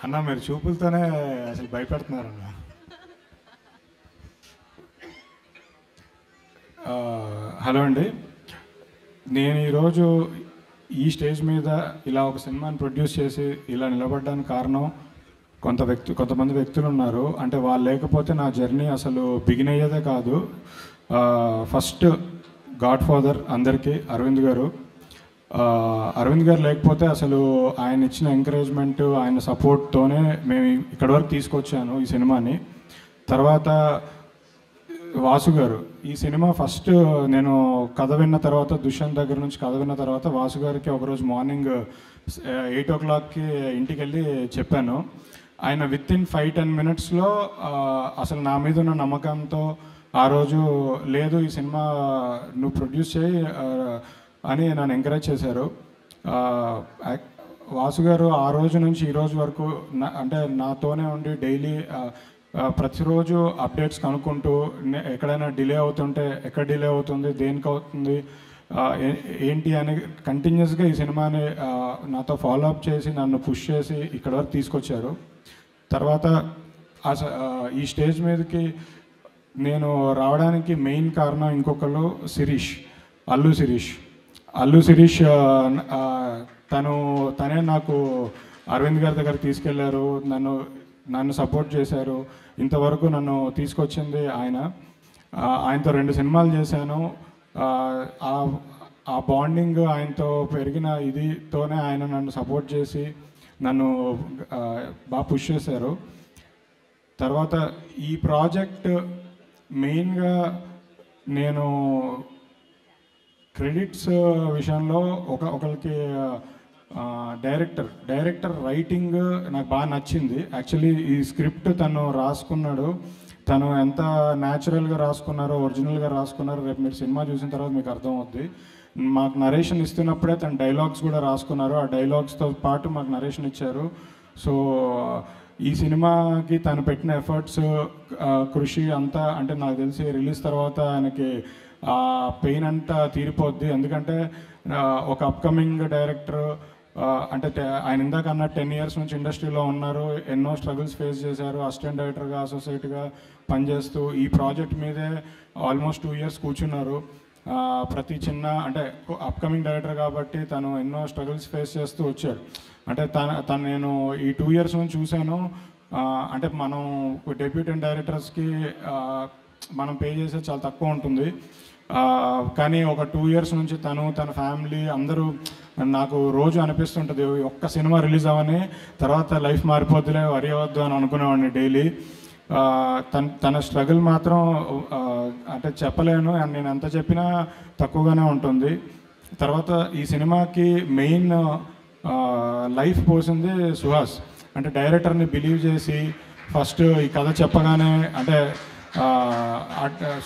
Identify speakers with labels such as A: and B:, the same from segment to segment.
A: అన్న మీరు చూపులతోనే అసలు భయపెడుతున్నారు అన్న. హలో అండి, నేను ఈరోజు ఈ స్టేజ్ మీద ఇలా ఒక సినిమాని ప్రొడ్యూస్ చేసి ఇలా నిలబడడానికి కారణం కొంతమంది వ్యక్తులు ఉన్నారు. అంటే వాళ్ళు లేకపోతే నా జర్నీ అసలు బిగిన్ అయ్యేదే కాదు. ఫస్ట్ గాడ్ ఫాదర్ అందరికీ అరవింద్ గారు. అరవింద్ గారు లేకపోతే అసలు ఆయన ఇచ్చిన ఎంకరేజ్మెంట్, ఆయన సపోర్ట్తోనే మేము ఇక్కడి వరకు తీసుకొచ్చాను ఈ సినిమాని. తర్వాత వాసు గారు, ఈ సినిమా ఫస్ట్ నేను కథ విన్న తర్వాత, దుష్యంత్ దగ్గర నుంచి కథ విన్న తర్వాత వాసు గారికి ఒకరోజు మార్నింగ్ 8 o'clockకి ఇంటికి వెళ్ళి చెప్పాను. ఆయన విత్ ఇన్ 5-10 minutesలో అసలు నా మీద ఉన్న నమ్మకంతో ఆ రోజు లేదు ఈ సినిమా నువ్వు ప్రొడ్యూస్ చేయి అని నన్ను ఎంకరేజ్ చేశారు. వాసు గారు ఆ రోజు నుంచి ఈ రోజు వరకు అంటే నాతోనే ఉండి డైలీ ప్రతిరోజు అప్డేట్స్ కనుక్కుంటూ ఎక్కడైనా డిలే అవుతుంటే ఎక్కడ డిలే అవుతుంది, దేనికి అవుతుంది, ఏంటి అని కంటిన్యూస్గా ఈ సినిమాని నాతో ఫాలోఅప్ చేసి నన్ను పుష్ చేసి ఇక్కడ వరకు తీసుకొచ్చారు. తర్వాత ఈ స్టేజ్ మీదకి నేను రావడానికి మెయిన్ కారణం ఇంకొకరు అల్లు శిరీష్ తనే నాకు అరవింద్ గారి దగ్గర తీసుకెళ్లారు, నన్ను సపోర్ట్ చేశారు. ఇంతవరకు నన్ను తీసుకొచ్చింది ఆయనతో 2 సినిమాలు చేశాను. ఆ బాండింగ్ ఆయనతో పెరిగిన ఇదితోనే ఆయన నన్ను సపోర్ట్ చేసి నన్ను బాగా పుష్ చేశారు. తర్వాత ఈ ప్రాజెక్ట్ మెయిన్గా నేను క్రెడిట్స్ విషయంలో ఒకరికి డైరెక్టర్ రైటింగ్ నాకు బాగా నచ్చింది. యాక్చువల్లీ ఈ స్క్రిప్ట్ తను రాసుకున్నాడు, తను ఎంత న్యాచురల్గా రాసుకున్నారో, ఒరిజినల్గా రాసుకున్నారో రేపు మీరు సినిమా చూసిన తర్వాత మీకు అర్థమవుద్ది. మాకు నరేషన్ ఇస్తున్నప్పుడే తను డైలాగ్స్ కూడా రాసుకున్నారు, ఆ డైలాగ్స్తో పాటు మాకు నరేషన్ ఇచ్చారు. సో ఈ సినిమాకి తను పెట్టిన ఎఫర్ట్స్, కృషి అంతా అంటే నాకు తెలిసి రిలీజ్ తర్వాత ఆయనకి ఆ పెయిన్ అంతా తీరిపోద్ది. ఎందుకంటే ఒక అప్కమింగ్ డైరెక్టర్ అంటే ఆయన ఇందాక అన్న 10 years నుంచి ఇండస్ట్రీలో ఉన్నారు, ఎన్నో స్ట్రగుల్స్ ఫేస్ చేశారు, అసిస్టెంట్ డైరెక్టర్గా అసోసియేట్గా పనిచేస్తూ ఈ ప్రాజెక్ట్ మీదే ఆల్మోస్ట్ 2 years కూర్చున్నారు. ప్రతి చిన్న అంటే అప్కమింగ్ డైరెక్టర్ కాబట్టి తను ఎన్నో స్ట్రగుల్స్ ఫేస్ చేస్తూ వచ్చారు. అంటే తను నేను ఈ 2 years నుంచి చూశాను. అంటే మనం డెబ్యూటెంట్ డైరెక్టర్స్కి మనం పే చేసేది చాలా తక్కువ ఉంటుంది, కానీ ఒక 2 years నుంచి తన ఫ్యామిలీ అందరూ నాకు రోజు అనిపిస్తుంటుంది ఒక్క సినిమా రిలీజ్ అవ్వని తర్వాత లైఫ్ మారిపోద్దులే వరి అవ్వద్దు అని అనుకునేవాడిని డైలీ. తన స్ట్రగుల్ మాత్రం అంటే చెప్పలేను, నేను ఎంత చెప్పినా తక్కువగానే ఉంటుంది. తర్వాత ఈ సినిమాకి మెయిన్ లైఫ్ పోసింది సుహాస్. అంటే డైరెక్టర్ని బిలీవ్ చేసి ఫస్ట్ ఈ కథ చెప్పగానే అంటే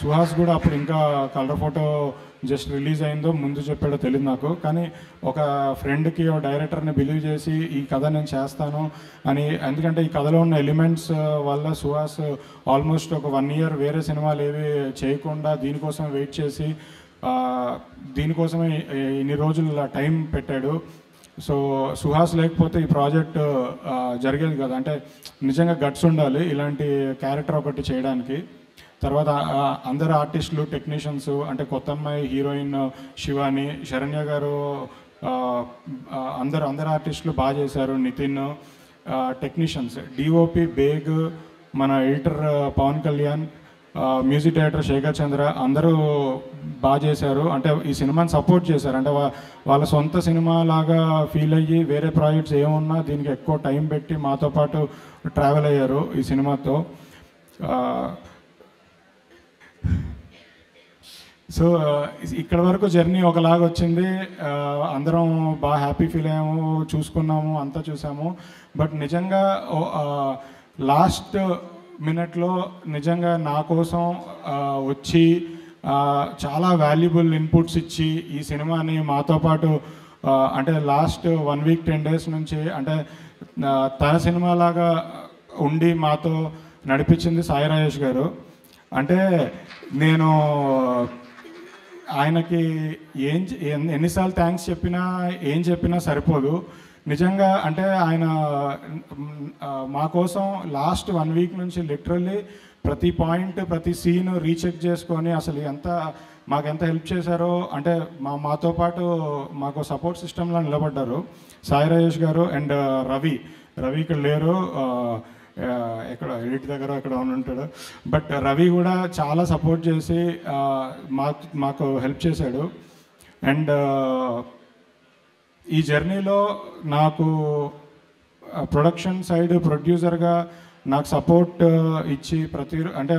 A: సుహాస్ కూడా అప్పుడు ఇంకా కలర్ ఫోటో జస్ట్ రిలీజ్ అయిందో ముందు చెప్పాడో తెలియదు నాకు, కానీ ఒక ఫ్రెండ్కి ఒక డైరెక్టర్ని బిలీవ్ చేసి ఈ కథ నేను చేస్తాను అని. ఎందుకంటే ఈ కథలో ఉన్న ఎలిమెంట్స్ వల్ల సుహాస్ ఆల్మోస్ట్ ఒక 1 year వేరే సినిమాలు ఏవి చేయకుండా దీనికోసం వెయిట్ చేసి దీనికోసమే ఇన్ని రోజులు టైం పెట్టాడు. సో సుహాస్ లేకపోతే ఈ ప్రాజెక్ట్ జరిగేది కదా. అంటే నిజంగా గట్స్ ఉండాలి ఇలాంటి క్యారెక్టర్ ఒకటి చేయడానికి. తర్వాత అందరు ఆర్టిస్టులు, టెక్నీషియన్స్ అంటే కొత్త అమ్మాయి హీరోయిన్ శివాని, శరణ్య గారు, అందరు ఆర్టిస్టులు బాగా చేశారు. నితిన్, టెక్నీషియన్స్, డిఓపి బేగ్, మన editor Pawan Kalyan, music director Shekhar Chandra అందరూ బాగా చేశారు. అంటే ఈ సినిమాని సపోర్ట్ చేశారు. అంటే వాళ్ళ సొంత సినిమా లాగా ఫీల్ అయ్యి వేరే ప్రాజెక్ట్స్ ఏమున్నా దీనికి ఎక్కువ టైం పెట్టి మాతో పాటు ట్రావెల్ అయ్యారు ఈ సినిమాతో. సో ఇక్కడ వరకు జర్నీ ఒకలాగా వచ్చింది. అందరం బాగా హ్యాపీ ఫీల్ అయ్యాము, చూసుకున్నాము, అంతా చూసాము. బట్ నిజంగా లాస్ట్ మినిట్లో నిజంగా నా కోసం వచ్చి చాలా వాల్యుబుల్ ఇన్పుట్స్ ఇచ్చి ఈ సినిమాని మాతో పాటు అంటే లాస్ట్ 1 week 10 days నుంచి అంటే తన సినిమాలాగా ఉండి మాతో నడిపించింది సాయి రాజేష్ గారు. అంటే నేను ఆయనకి ఎన్నిసార్లు థ్యాంక్స్ చెప్పినా ఏం చెప్పినా సరిపోదు. నిజంగా అంటే ఆయన మా కోసం లాస్ట్ 1 వీక్ నుంచి లిటరల్లీ ప్రతి పాయింట్ ప్రతి సీన్ రీచెక్ చేసుకొని అసలు మాకెంత హెల్ప్ చేశారో, అంటే మాతో పాటు మాకు సపోర్ట్ సిస్టంలో నిలబడ్డారు. సాయి రాజేష్ గారు అండ్ రవి ఇక్కడ లేరు, ఎక్కడ ఎడిట్ దగ్గర ఎక్కడ ఉంటాడు. బట్ రవి కూడా చాలా సపోర్ట్ చేసి మాకు హెల్ప్ చేశాడు. అండ్ ఈ జర్నీలో నాకు ప్రొడక్షన్ సైడ్ ప్రొడ్యూసర్గా నాకు సపోర్ట్ ఇచ్చి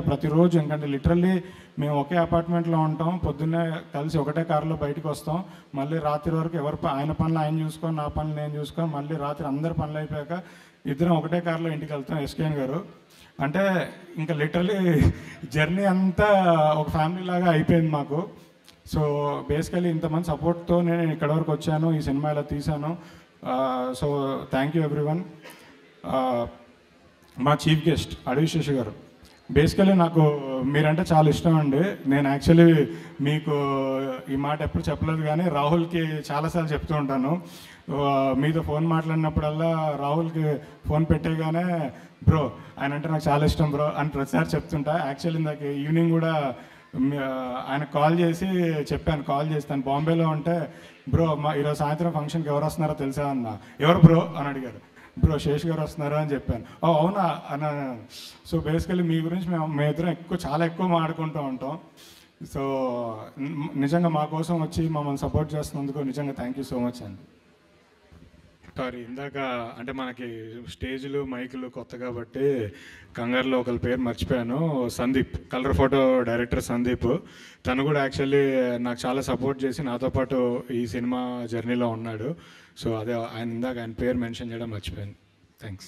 A: ప్రతిరోజు ఎందుకంటే లిటరల్లీ మేము ఒకే అపార్ట్మెంట్లో ఉంటాం, పొద్దున్నే కలిసి ఒకటే కారులో బయటకు వస్తాం, మళ్ళీ రాత్రి వరకు ఆయన పనులు ఆయన చూసుకొని నా పనులు నేను చూసుకొని మళ్ళీ రాత్రి అందరి పనులు అయిపోయాక ఇద్దరం ఒకటే కారులో ఇంటికి వెళ్తాం. ఎస్కేఎన్ గారు అంటే ఇంకా లిటరల్లీ జర్నీ అంతా ఒక ఫ్యామిలీ లాగా అయిపోయింది మాకు. సో బేసికలీ ఇంతమంది సపోర్ట్తో నేను ఇక్కడ వరకు వచ్చాను, ఈ సినిమా ఇలా తీశాను. So thank you everyone. మా చీఫ్ గెస్ట్ అడవి శేషి గారు, బేసికలీ నాకు మీరంటే చాలా ఇష్టం అండి. నేను యాక్చువల్లీ మీకు ఈ మాట ఎప్పుడు చెప్పలేదు, కానీ రాహుల్కి చాలాసార్లు చెప్తూ ఉంటాను. మీతో ఫోన్ మాట్లాడినప్పుడల్లా రాహుల్కి ఫోన్ పెట్టేగానే బ్రో ఆయన అంటే నాకు చాలా ఇష్టం బ్రో అని ప్రతిసారి చెప్తుంటా. యాక్చువల్లీ ఇందాక ఈవినింగ్ కూడా ఆయన కాల్ చేస్తాను బాంబేలో ఉంటే, బ్రో ఈరోజు సాయంత్రం ఫంక్షన్కి ఎవరు వస్తున్నారో తెలుసా అన్న. ఎవరు బ్రో అని అడిగారు. బ్రో శేష్ గారు వస్తున్నారా అని చెప్పాను. అవునా అన్న. సో బేసికలీ మీ గురించి మేమిద్దరం చాలా ఎక్కువ మాట్లాడుకుంటూ ఉంటాం. సో నిజంగా మా కోసం వచ్చి మమ్మల్ని సపోర్ట్ చేస్తున్నందుకు నిజంగా థ్యాంక్ యూ సో మచ్ అండి. సారీ, ఇందాక అంటే మనకి స్టేజ్లు మైకులు కొత్త కాబట్టి కంగారులో ఒకరి పేరు మర్చిపోయాను. Sandeep, colour photo director Sandeep. తను కూడా యాక్చువల్లీ నాకు చాలా సపోర్ట్ చేసి నాతో పాటు ఈ సినిమా జర్నీలో ఉన్నాడు. సో అదే ఆయన పేరు మెన్షన్ చేయడం మర్చిపోయాను. థ్యాంక్స్.